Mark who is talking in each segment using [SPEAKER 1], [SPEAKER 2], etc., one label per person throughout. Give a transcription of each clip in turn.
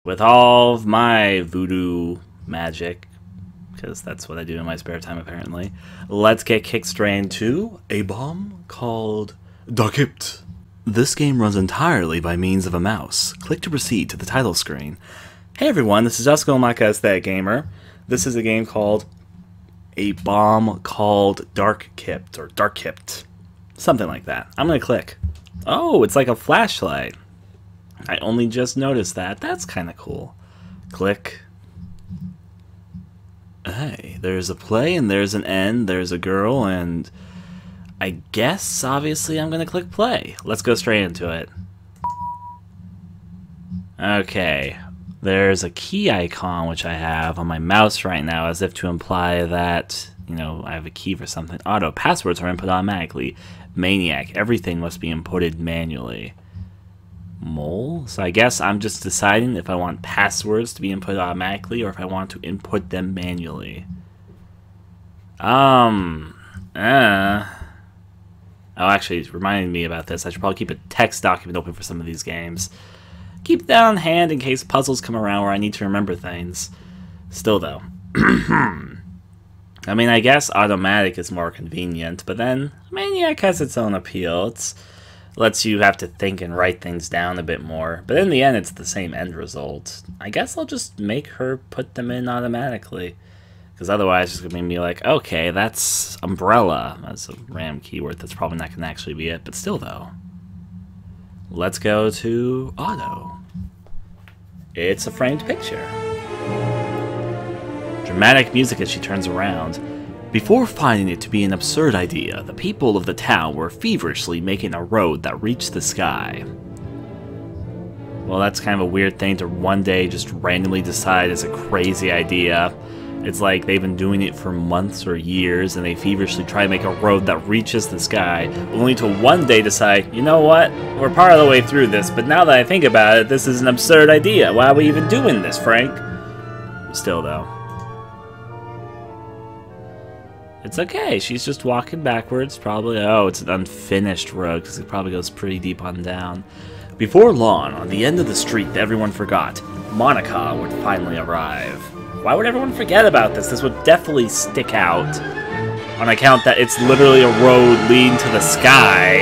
[SPEAKER 1] with all of my voodoo magic, because that's what I do in my spare time apparently, let's get kicked straight into A Bomb Called Darkipt. This game runs entirely by means of a mouse. Click to proceed to the title screen. Hey everyone, this is AestheticGamer. This is a game called A Bomb Called Darkipt, or Darkipt. Something like that. I'm gonna click. Oh, it's like a flashlight. I only just noticed that. That's kind of cool. Click. Hey, there's a play and there's an end. There's a girl and I guess, obviously, I'm going to click play. Let's go straight into it. Okay. There's a key icon which I have on my mouse right now as if to imply that, you know, I have a key for something. Auto. Passwords are input automatically. Maniac. Everything must be inputted manually. Mole? So I guess I'm just deciding if I want passwords to be input automatically or if I want to input them manually. Oh, actually, it's reminding me about this. I should probably keep a text document open for some of these games. Keep that on hand in case puzzles come around where I need to remember things. Still, though. I mean, I guess automatic is more convenient, but then Maniac has its own appeal. It lets you have to think and write things down a bit more. But in the end, it's the same end result. I guess I'll just make her put them in automatically. Because otherwise, it's going to make me like, okay, that's umbrella. That's a random keyword. That's probably not going to actually be it. But still, though. Let's go to auto. It's a framed picture. Dramatic music as she turns around. Before finding it to be an absurd idea, the people of the town were feverishly making a road that reached the sky. Well, that's kind of a weird thing to one day just randomly decide is a crazy idea. It's like they've been doing it for months or years, and they feverishly try to make a road that reaches the sky, only to one day decide, you know what, we're part of the way through this, but now that I think about it, this is an absurd idea. Why are we even doing this, Frank? Still, though. It's okay, she's just walking backwards, probably. Oh, it's an unfinished road, because it probably goes pretty deep on down. Before long, on the end of the street that everyone forgot, Monica would finally arrive. Why would everyone forget about this? This would definitely stick out on account that it's literally a road leading to the sky.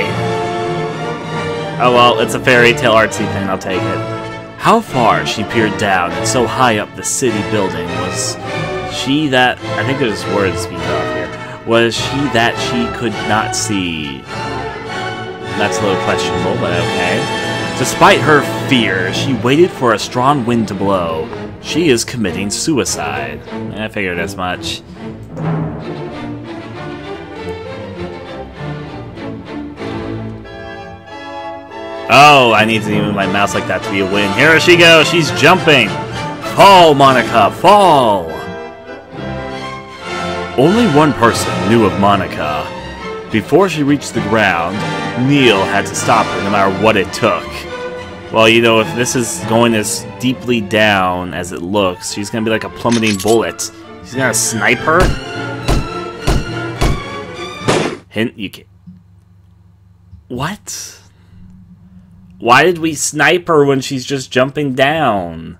[SPEAKER 1] Oh well, it's a fairy tale artsy thing, I'll take it. How far she peered down and so high up the city building was she that... I think there's words being off here. Was she that she could not see? That's a little questionable, but okay. Despite her fear, she waited for a strong wind to blow. She is committing suicide. I figured as much. Oh, I need to move my mouse like that to be a win. Here she goes. She's jumping. Fall, Monica, fall. Only one person knew of Monica. Before she reached the ground, Neil had to stop her no matter what it took. Well, you know, if this is going as deeply down as it looks, she's gonna be like a plummeting bullet. She's gonna snipe her? Hint, you can't... What? Why did we snipe her when she's just jumping down?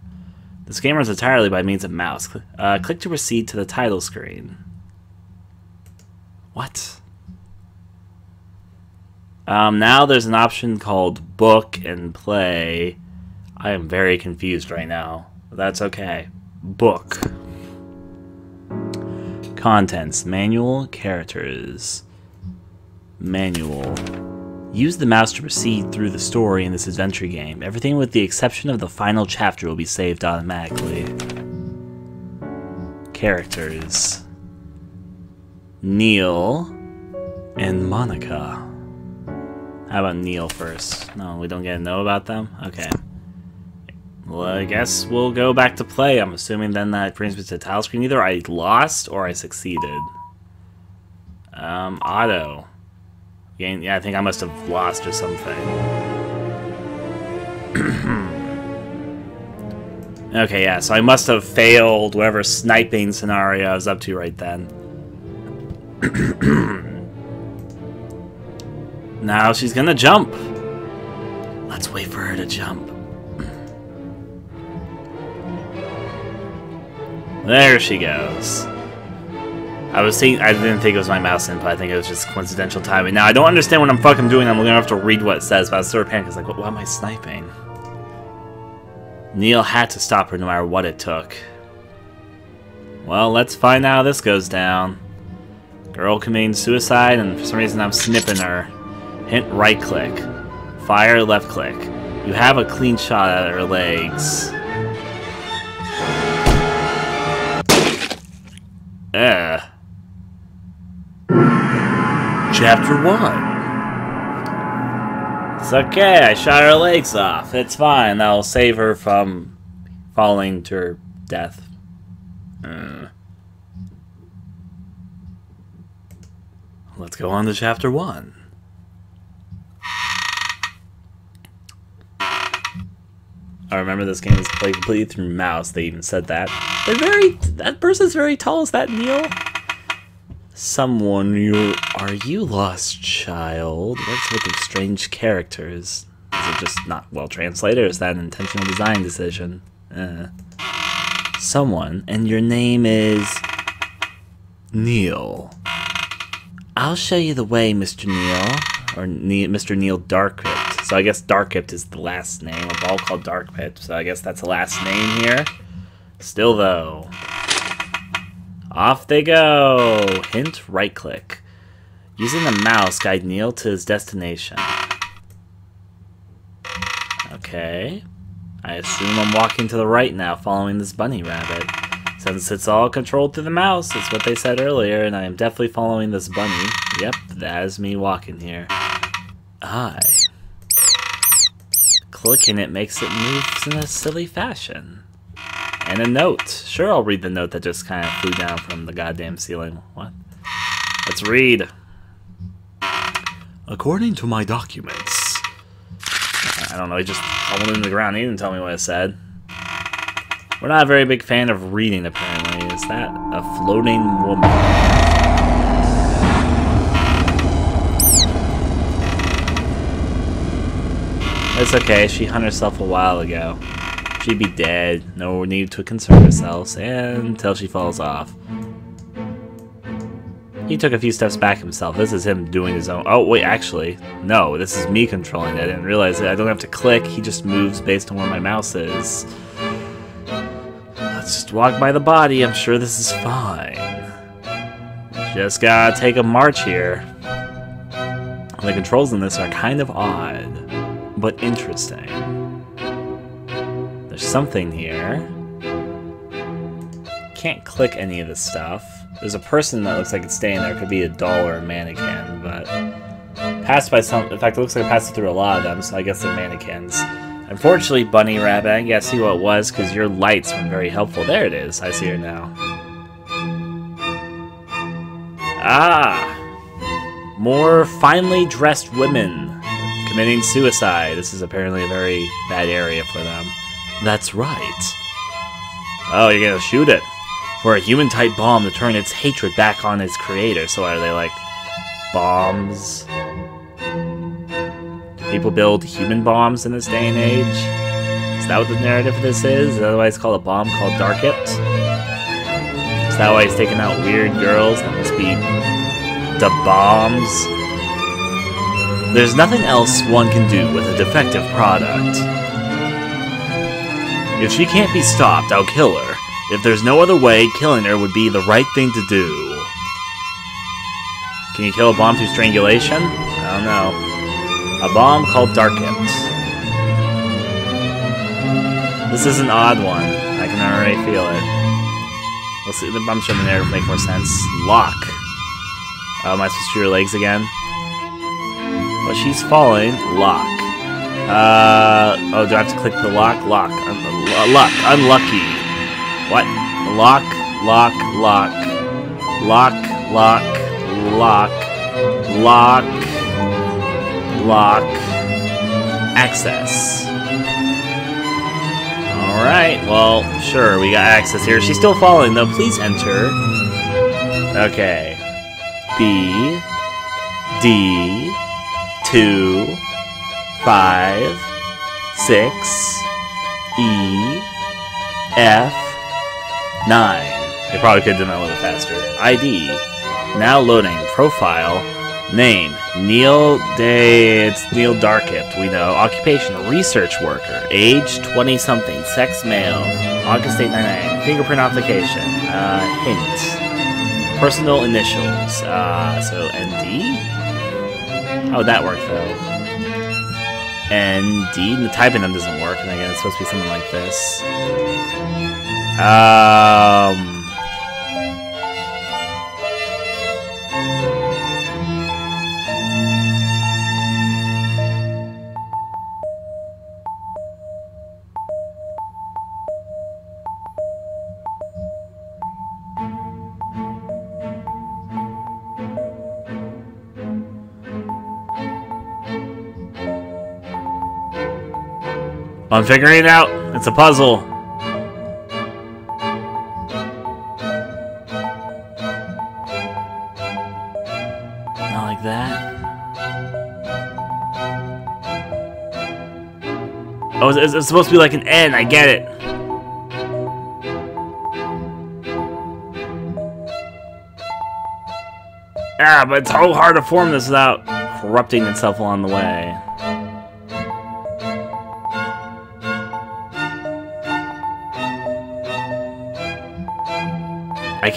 [SPEAKER 1] This game runs entirely by means of mouse. Click to proceed to the title screen. What? Now there's an option called book and play. I am very confused right now. But that's okay. Book. Contents. Manual. Characters. Manual. Use the mouse to proceed through the story in this adventure game. Everything with the exception of the final chapter will be saved automatically. Characters. Neil and Monica. How about Neil first? No, we don't get to know about them? Okay. Well, I guess we'll go back to play. I'm assuming then that brings me to the title screen. Either I lost or I succeeded. Auto. Yeah, I think I must have lost or something. Okay, yeah, so I must have failed whatever sniping scenario I was up to right then. Now she's gonna jump. Let's wait for her to jump. There she goes. I didn't think it was my mouse input. I think it was just coincidental timing. Now, I don't understand what I'm fucking doing. I'm gonna have to read what it says, but I was sort of panicked. I was like, what am I sniping? Neil had to stop her no matter what it took. Well, let's find out how this goes down. Girl committing suicide, and for some reason I'm snipping her. Hint, right click. Fire, left click. You have a clean shot at her legs. Chapter 1. It's okay, I shot her legs off. It's fine, that'll save her from falling to her death. Let's go on to Chapter 1. I remember this game is played completely through mouse. They even said that. That person's very tall. Is that Neil? Are you lost, child? What's with the strange characters? Is it just not well translated, or is that an intentional design decision? Someone, and your name is Neil. I'll show you the way, Mr. Neil, or Mr. Neil Darkipt. So I guess Darkipt is the last name. A ball called Darkipt, so I guess that's the last name here. Still, though. Off they go! Hint, right-click. Using the mouse, guide Neil to his destination. Okay. I assume I'm walking to the right now, following this bunny rabbit. Since it's all controlled through the mouse, it's what they said earlier, and I am definitely following this bunny. Yep, that is me walking here. Clicking it makes it move in a silly fashion. And a note. Sure, I'll read the note that just kind of flew down from the goddamn ceiling. What? Let's read. According to my documents. I don't know, he just tumbled into the ground. He didn't tell me what it said. We're not a very big fan of reading, apparently. Is that a floating woman? It's okay, she hung herself a while ago. She'd be dead, no need to concern herself, until she falls off. He took a few steps back himself. This is him doing his own... Oh, wait, actually, no, this is me controlling it. I didn't realize it. I don't have to click, he just moves based on where my mouse is. Let's just walk by the body, I'm sure this is fine. Just gotta take a march here. The controls in this are kind of odd, but interesting. There's something here. Can't click any of this stuff. There's a person that looks like it's staying there. It could be a doll or a mannequin, but passed by some. In fact, it looks like it passed through a lot of them, so I guess they're mannequins. Unfortunately, Bunny Rabbit, I gotta see what it was because your lights weren't very helpful. There it is. I see her now. More finely dressed women committing suicide. This is apparently a very bad area for them. That's right. Oh, you're gonna shoot it. For a human-type bomb to turn its hatred back on its creator. So are they like bombs? Do people build human bombs in this day and age? Is that what the narrative of this is? Is that why it's called a bomb called Darkipt? Is that why he's taking out weird girls? That must be the bombs. There's nothing else one can do with a defective product. If she can't be stopped, I'll kill her. If there's no other way, killing her would be the right thing to do. Can you kill a bomb through strangulation? I don't know. A bomb called Darkipt. This is an odd one. I can already feel it. Let's see, I'm sure the narrative will make more sense. Lock. Am I supposed to shoot her legs again? Well, she's falling. Lock. Oh, do I have to click the lock? Lock. Luck. Unlucky. What? Lock, lock, lock. Lock, lock, lock. Lock. Lock. Access. Alright, well, sure, we got access here. She's still falling, though. Please enter. Okay. B. D. 2. 5. 6. E. F. 9. They probably could have done that a little faster. ID. Now loading. Profile. Name. It's Neil Darkipt, we know. Occupation. Research worker. Age. 20-something. Sex male. August 899. Fingerprint application. Hint. Personal initials. So ND? How would that work, though? ND? The typing them doesn't work, and again, it's supposed to be something like this. I'm figuring it out. It's a puzzle. Not like that. Oh, it's supposed to be like an N. I get it. Yeah, but it's so hard to form this without corrupting itself along the way.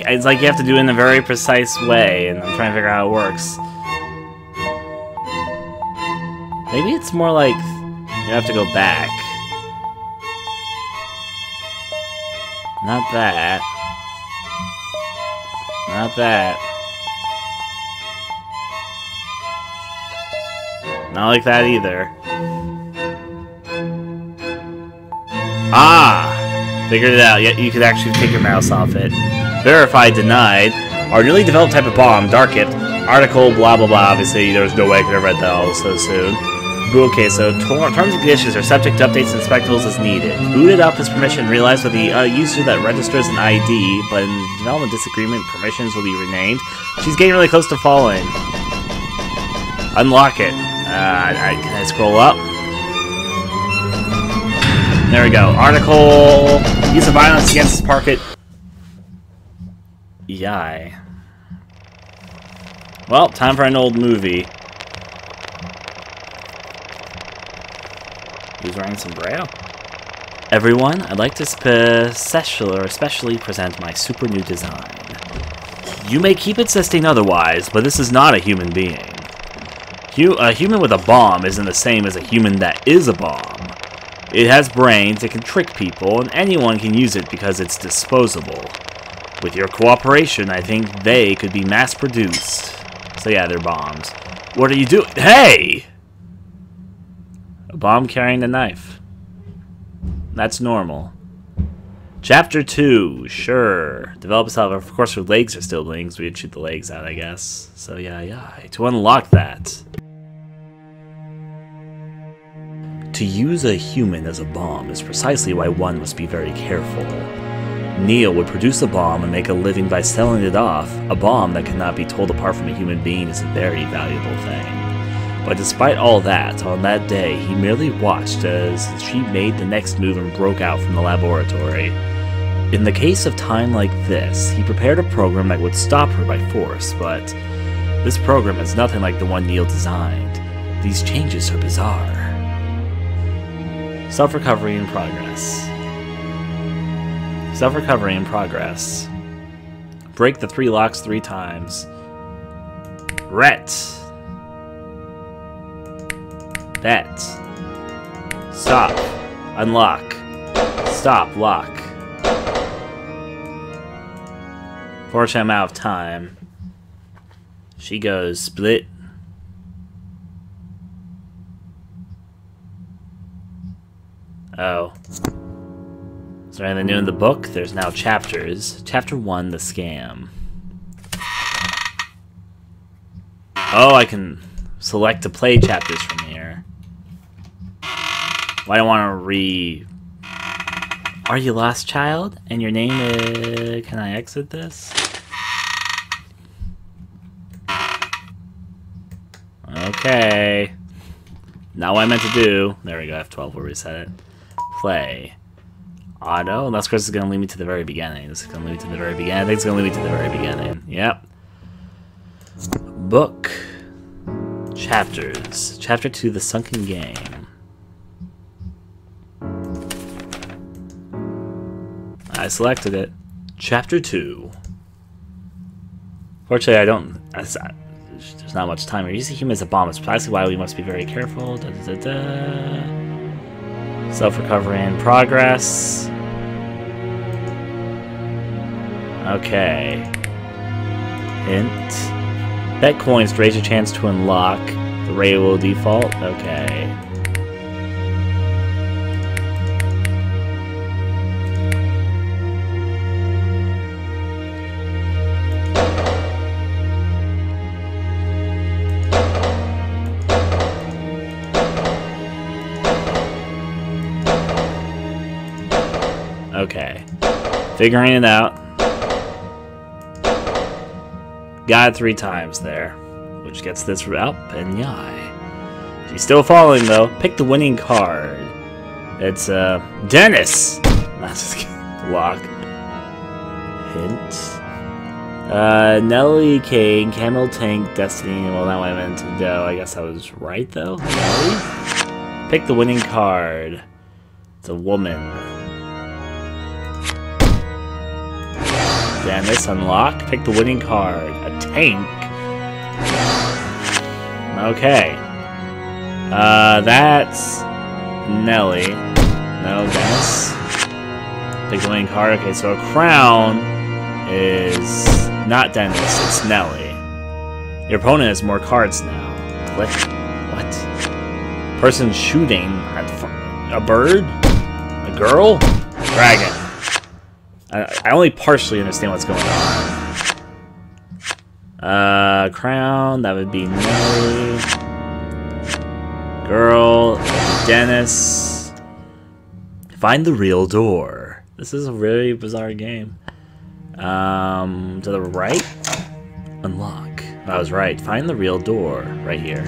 [SPEAKER 1] It's like you have to do it in a very precise way, and I'm trying to figure out how it works. Maybe it's more like you have to go back. Not that. Not that. Not like that either. Ah! Figured it out. Yeah, you could actually take your mouse off it. Verified, denied. Our newly developed type of bomb, Darkipt. Article, blah blah blah. Obviously, there was no way I could have read that all so soon. Okay, so terms and conditions are subject to updates and inspectables as needed. Booted up this permission, realized with the user that registers an ID, but in development disagreement, permissions will be renamed. She's getting really close to falling. Unlock it. Can I scroll up? There we go. Article, use of violence against Parkit. Yai. Well, time for an old movie. Who's wearing sombrero? Everyone, I'd like to especially present my super new design. You may keep insisting otherwise, but this is not a human being. A human with a bomb isn't the same as a human that is a bomb. It has brains, it can trick people, and anyone can use it because it's disposable. With your cooperation, I think they could be mass-produced. So yeah, they're bombs. What are you doing? Hey! A bomb carrying a knife. That's normal. Chapter 2, sure. Develop itself. Of course, her legs are still wings. We'd shoot the legs out, I guess. So yeah. To unlock that. To use a human as a bomb is precisely why one must be very careful. Neil would produce a bomb and make a living by selling it off. A bomb that cannot be told apart from a human being is a very valuable thing. But despite all that, on that day, he merely watched as she made the next move and broke out from the laboratory. In the case of time like this, he prepared a program that would stop her by force, but this program is nothing like the one Neil designed. These changes are bizarre. Self-recovery in progress. Self-recovery in progress. Break the 3 locks 3 times. Ret. Bet. Stop. Unlock. Stop. Lock. Fortunately, I'm out of time. She goes split. Oh. Is there anything new in the book? There's now chapters. Chapter 1, The Scam. Oh, I can select to play chapters from here. Well, I don't want to Are you lost, child? And your name is... Can I exit this? Okay. Not what I meant to do. There we go, F12 will reset it. Play. Auto, unless of course it's gonna lead me to the very beginning. This is gonna lead me to the very beginning. I think it's gonna lead me to the very beginning. Yep. Book. Chapters. Chapter 2, The Sunken Game. I selected it. Chapter 2. Fortunately, I don't... There's not much time. We're using humans as a bomb. It's precisely why we must be very careful. Da, da, da, da. Self-recovery in progress. Okay. Hint. Bet coins to raise your chance to unlock. The ray will default. Okay. Okay. Figuring it out. Got it 3 times there. Which gets this up and yai. She's still falling though. Pick the winning card. It's Dennis! Not just kidding. Lock. Hint. Nelly King, Camel Tank, Destiny. Well, that I meant to go. I guess I was right though. Nelly? Pick the winning card. It's a woman. Dennis, unlock. Pick the winning card. A tank. Okay. That's Nelly. No, Dennis. Pick the winning card. Okay, so a crown is not Dennis, it's Nelly. Your opponent has more cards now. Click. What? Person shooting at a bird? A girl? Dragon. I only partially understand what's going on. Crown, that would be Nelly. Girl, Dennis. Find the real door. This is a really bizarre game. To the right? Unlock. I was right. Find the real door. Right here.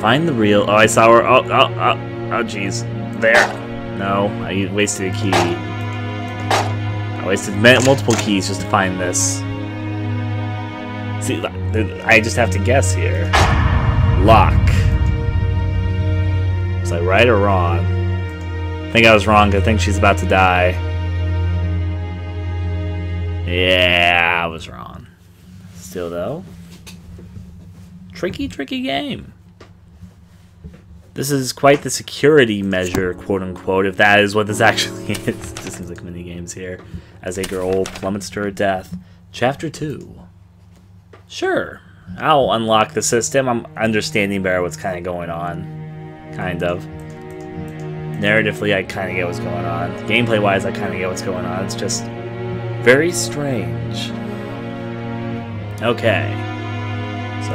[SPEAKER 1] Find the real... Oh, I saw her. Oh, jeez. There. No, I wasted a key. I wasted multiple keys just to find this. See, I just have to guess here. Lock. Was I right or wrong? I think I was wrong. I think she's about to die. Yeah, I was wrong. Still, though. Tricky game. This is quite the security measure, quote-unquote, if that is what this actually is. It just seems like mini-games here. As a girl plummets to her death. Chapter 2. Sure. I'll unlock the system. I'm understanding better what's kind of going on. Kind of. Narratively, I kind of get what's going on. Gameplay-wise, I kind of get what's going on. It's just very strange. Okay. So...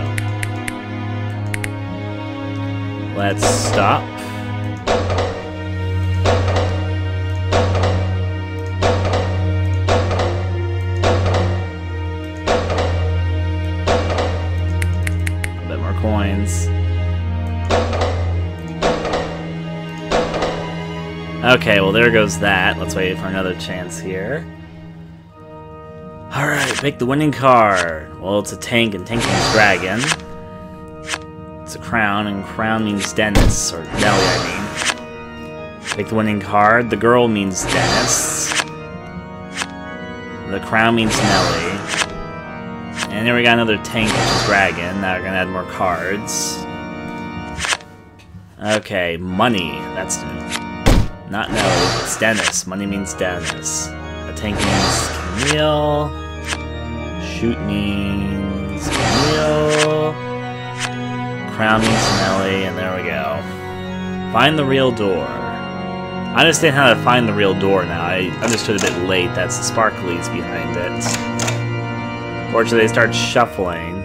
[SPEAKER 1] let's stop. A bit more coins. Okay, well there goes that. Let's wait for another chance here. Alright, pick the winning card. Well, it's a tank, and tank means dragon. It's a crown, and crown means Dennis, or Nelly, I mean. Pick the winning card. The girl means Dennis. The crown means Nelly. And here we got another tank, which is dragon. Now we're gonna add more cards. Okay, money. That's new. Not Nelly, it's Dennis. Money means Dennis. A tank means Camille. Shoot means Camille. Crown means Nelly, and there we go. Find the real door. I understand how to find the real door now. I understood a bit late. That's the sparklies behind it. Fortunately, they start shuffling.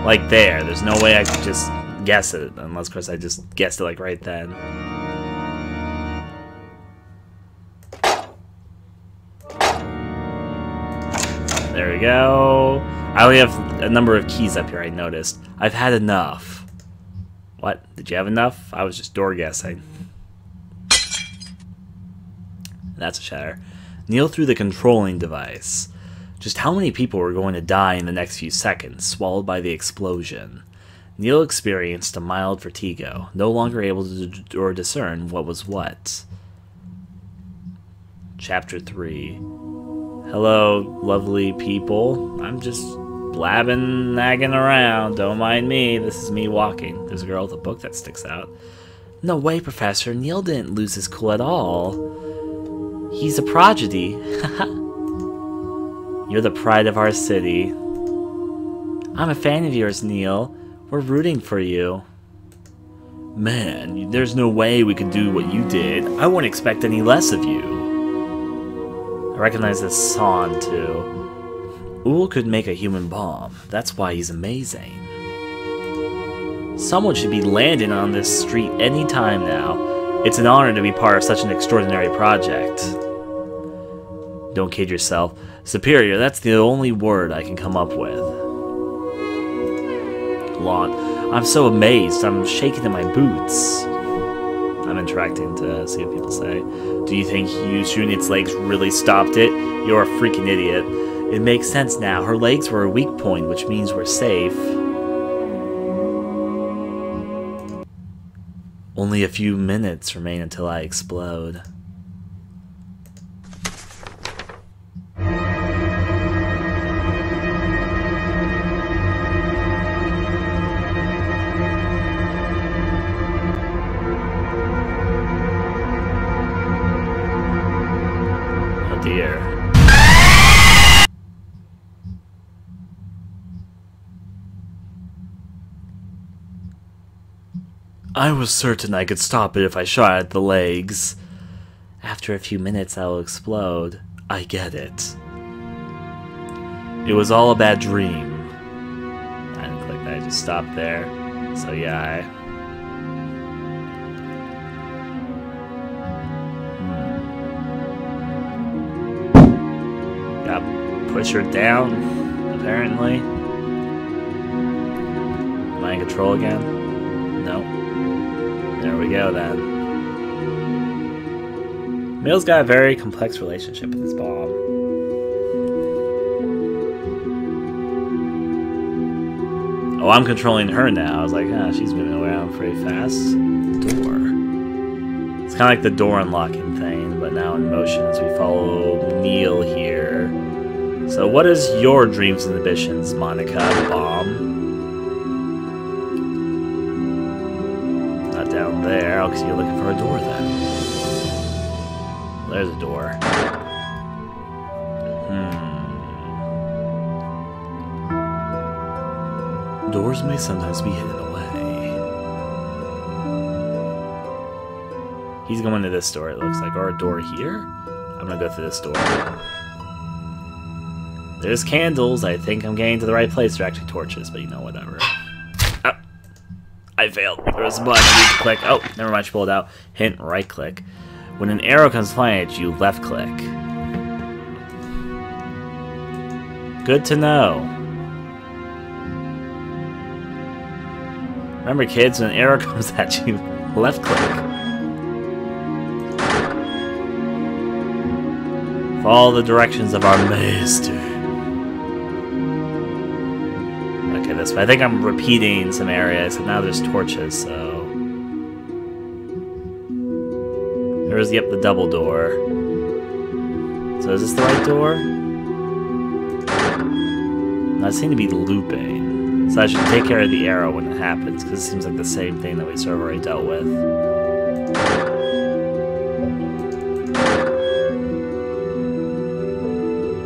[SPEAKER 1] Like there. There's no way I could just guess it, unless, of course, I just guessed it like right then. There we go. I only have a number of keys up here, I noticed. I've had enough. What? Did you have enough? I was just door guessing. That's a shatter. Kneel through the controlling device. Just how many people were going to die in the next few seconds, swallowed by the explosion? Neil experienced a mild vertigo, no longer able to discern what was what. Chapter 3. Hello, lovely people. I'm just blabbing, nagging around. Don't mind me. This is me walking. There's a girl with a book that sticks out. No way, Professor. Neil didn't lose his cool at all. He's a prodigy. You're the pride of our city. I'm a fan of yours, Neil. We're rooting for you. Man, there's no way we could do what you did. I wouldn't expect any less of you. I recognize this song, too. Uhl could make a human bomb. That's why he's amazing. Someone should be landing on this street any time now. It's an honor to be part of such an extraordinary project. Don't kid yourself. Superior, that's the only word I can come up with. Lon, I'm so amazed. I'm shaking in my boots. I'm interacting to see what people say. Do you think you shooting its legs really stopped it? You're a freaking idiot. It makes sense now. Her legs were a weak point, which means we're safe. Only a few minutes remain until I explode. Dear. I was certain I could stop it if I shot at the legs. After a few minutes I will explode. I get it. It was all a bad dream. I didn't click that, I just stopped there. So yeah, push her down, apparently. Am I in control again? No. There we go, then. Mill's got a very complex relationship with his bomb. Oh, I'm controlling her now. I was like, ah, she's moving around pretty fast. Door. It's kind of like the door unlocking thing, but now in motion as we follow Neil here. So what is your dreams and ambitions, Monica? Bomb? Not down there. Oh, because you're looking for a door then. There's a door. Doors may sometimes be hidden away. He's going to this door, it looks like. Or a door here? I'm gonna go through this door. There's candles. I think I'm getting to the right place. They're actually torches, but you know, whatever. Oh, I failed. There was a button I need to click. Oh, never mind. She pulled out. Hint, right click. When an arrow comes flying at you, left click. Good to know. Remember, kids, when an arrow comes at you, left click. Follow the directions of our master. This way. I think I'm repeating some areas, and now there's torches, so... There's, yep, the double door. So is this the right door? No, I seem to be looping. So I should take care of the arrow when it happens, because it seems like the same thing that we sort of already dealt with.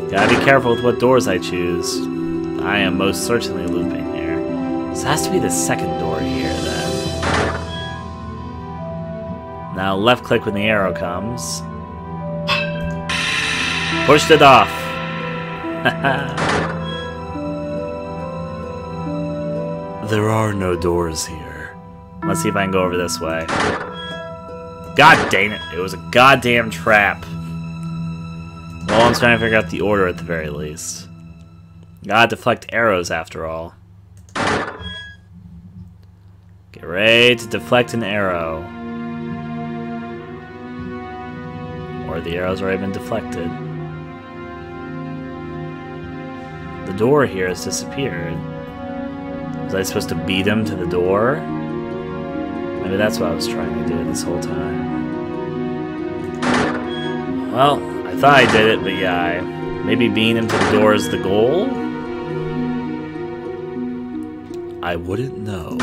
[SPEAKER 1] Gotta be careful with what doors I choose. I am most certainly looping here. This has to be the second door here, then. Now left click when the arrow comes. Pushed it off. There are no doors here. Let's see if I can go over this way. God dang it. It was a goddamn trap. Well, I'm trying to figure out the order at the very least. Gotta deflect arrows after all. Get ready to deflect an arrow. Or the arrow's already been deflected. The door here has disappeared. Was I supposed to beat him to the door? Maybe that's what I was trying to do this whole time. Well, I thought I did it, but yeah, maybe beating him to the door is the goal? I wouldn't know.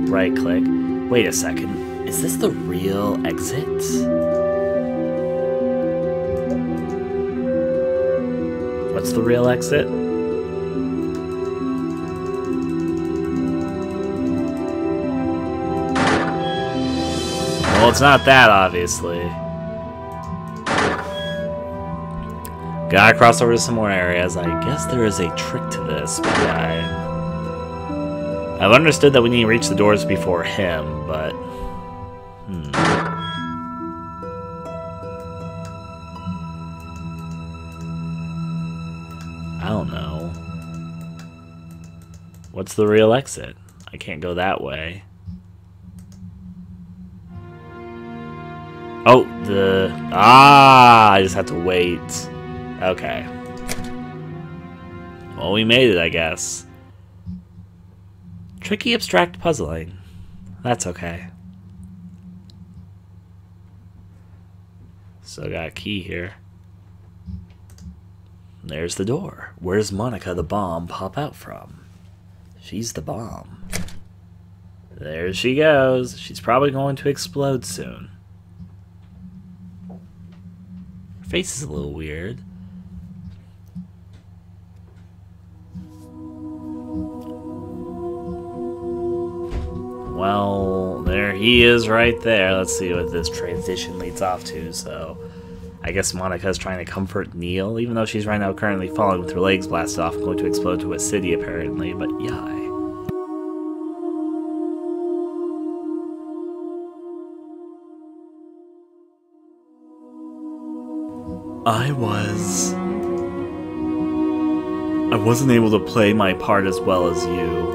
[SPEAKER 1] Right click. Wait a second. Is this the real exit? What's the real exit? Well, it's not that, obviously. Gotta cross over to some more areas. I guess there is a trick to this, but I've understood that we need to reach the doors before him, but... I don't know. What's the real exit? I can't go that way. Oh, I just have to wait. Okay. Well, we made it, I guess. Tricky abstract puzzling. That's okay. So got a key here. There's the door. Where's Monica the bomb pop out from? She's the bomb. There she goes. She's probably going to explode soon. Her face is a little weird. Well, there he is right there. Let's see what this transition leads off to. So, I guess Monica's trying to comfort Neil, even though she's right now currently falling with her legs blasted off and going to explode to a city, apparently, but yeah. I wasn't able to play my part as well as you.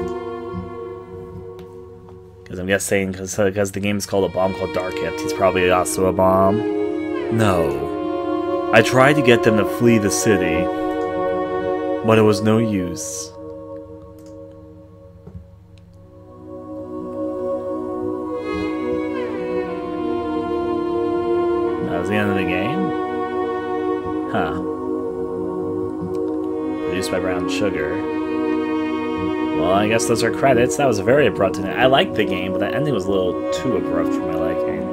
[SPEAKER 1] Because I'm guessing, because the game is called A Bomb Called Darkipt, he's probably also a bomb. No. I tried to get them to flee the city, but it was no use. That was the end of the game? Huh. Produced by Brown Sugar. Well, I guess those are credits. That was a very abrupt ending. I liked the game, but that ending was a little too abrupt for my liking.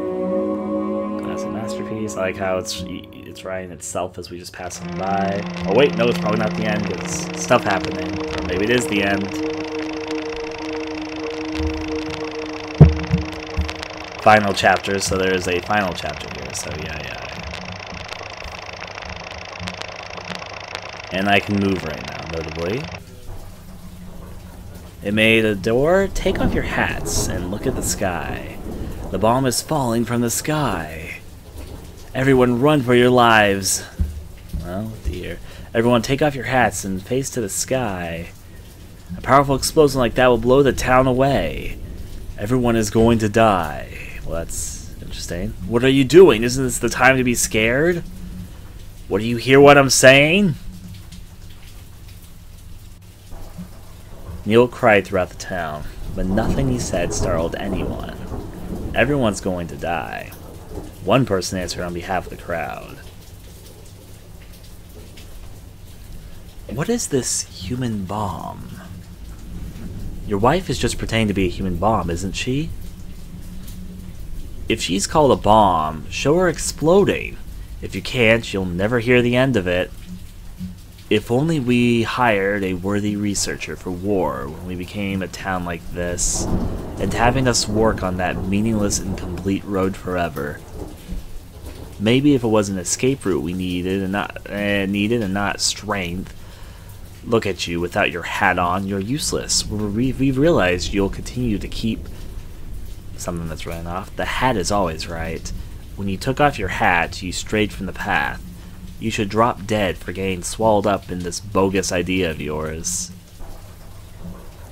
[SPEAKER 1] Classic masterpiece. I like how it's writing itself as we just pass on by. Oh wait, no, it's probably not the end. It's stuff happening. Or maybe it is the end. Final chapter, so there's a final chapter here, so yeah. And I can move right now, notably. It made a door. Take off your hats and look at the sky. The bomb is falling from the sky. Everyone run for your lives. Oh dear. Everyone take off your hats and face to the sky. A powerful explosion like that will blow the town away. Everyone is going to die. Well, that's interesting. What are you doing? Isn't this the time to be scared? What, do you hear what I'm saying? Neil cried throughout the town, but nothing he said startled anyone. Everyone's going to die. One person answered on behalf of the crowd. What is this human bomb? Your wife is just pretending to be a human bomb, isn't she? If she's called a bomb, show her exploding. If you can't, you'll never hear the end of it. If only we hired a worthy researcher for war when we became a town like this, and having us work on that meaningless and complete road forever. Maybe if it was an escape route we needed and not strength. Look at you without your hat on, you're useless. We've realized you'll continue to keep something that's running off. The hat is always right. When you took off your hat, you strayed from the path. You should drop dead for getting swallowed up in this bogus idea of yours.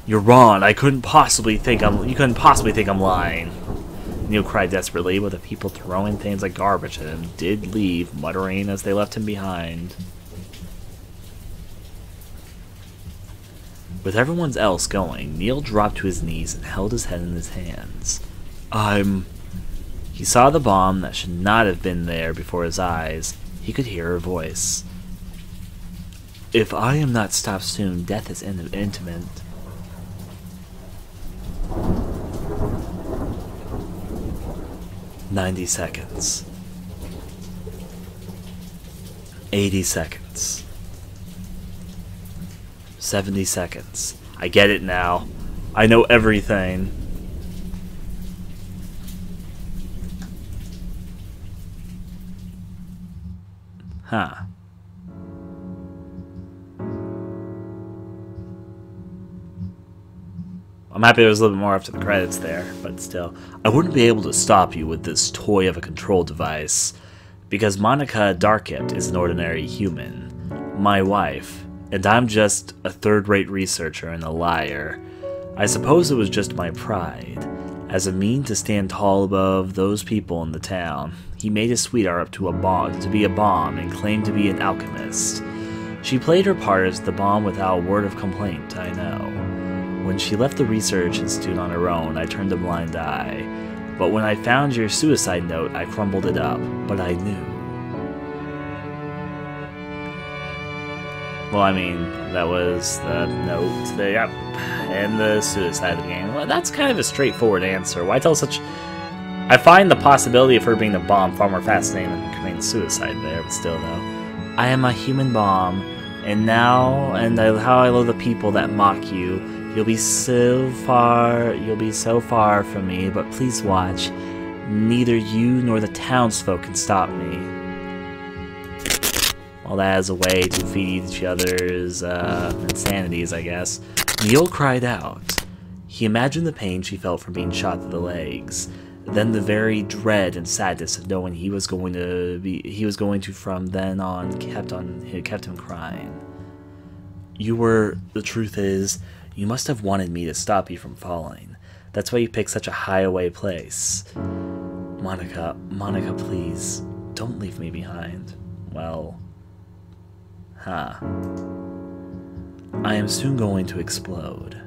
[SPEAKER 1] You're wrong. You couldn't possibly think I'm lying. Neil cried desperately, but the people throwing things like garbage at him did leave, muttering as they left him behind. With everyone else going, Neil dropped to his knees and held his head in his hands. He saw the bomb that should not have been there before his eyes. He could hear her voice. If I am not stopped soon, death is intimate. "90 seconds. 80 seconds. 70 seconds. I get it now. I know everything." Huh. I'm happy there was a little bit more after the credits there, but still. I wouldn't be able to stop you with this toy of a control device, because Monica Darkipt is an ordinary human, my wife, and I'm just a third-rate researcher and a liar. I suppose it was just my pride. As a mean to stand tall above those people in the town, he made his sweetheart up to be a bomb and claimed to be an alchemist. She played her part as the bomb without a word of complaint, I know. When she left the research institute on her own, I turned a blind eye. But when I found your suicide note, I crumbled it up. But I knew. Well, I mean, that was the note, yep, and the suicide game. Well, that's kind of a straightforward answer. Why tell such... I find the possibility of her being the bomb far more fascinating than committing suicide there, but still, though. I am a human bomb, and how I love the people that mock you. You'll be so far from me, but please watch. Neither you nor the townsfolk can stop me. Well, that is a way to feed each other's insanities, I guess. Neil cried out. He imagined the pain she felt from being shot through the legs, then the very dread and sadness of knowing he was going to from then on kept him crying. The truth is, you must have wanted me to stop you from falling. That's why you picked such a hideaway place. Monica, please, don't leave me behind. Well, I am soon going to explode.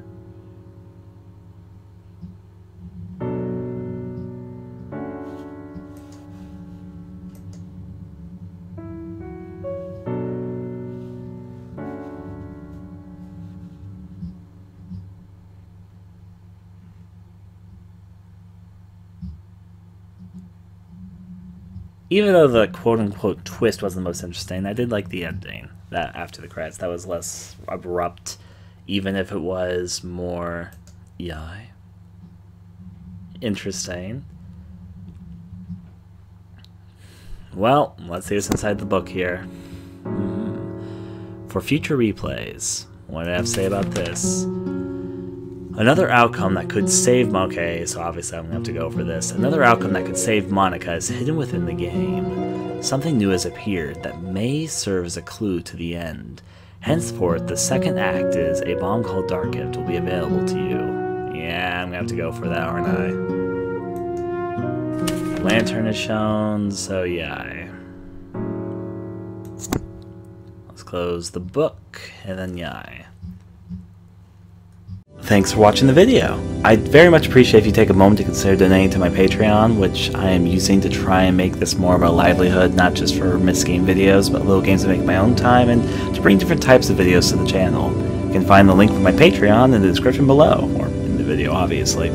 [SPEAKER 1] Even though the quote-unquote twist wasn't the most interesting, I did like the ending. That after the credits, that was less abrupt, even if it was more, interesting. Well, let's see what's inside the book here. For future replays, what do I have to say about this? Another outcome that could save Monica, so obviously I'm going to have to go for this. Another outcome that could save Monica is hidden within the game. Something new has appeared that may serve as a clue to the end. Henceforth, the second act is A Bomb Called Darkipt will be available to you. Yeah, I'm going to have to go for that, aren't I? Lantern is shown, so yeah. Let's close the book, and then yeah. Thanks for watching the video. I'd very much appreciate if you take a moment to consider donating to my Patreon, which I am using to try and make this more of a livelihood, not just for missed-game videos, but little games to make my own time, and to bring different types of videos to the channel. You can find the link for my Patreon in the description below, or in the video, obviously.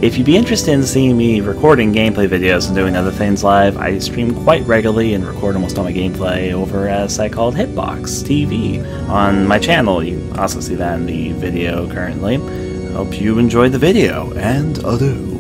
[SPEAKER 1] If you'd be interested in seeing me recording gameplay videos and doing other things live, I stream quite regularly and record almost all my gameplay over at a site called Hitbox TV on my channel. You can also see that in the video currently. I hope you enjoyed the video, and adieu.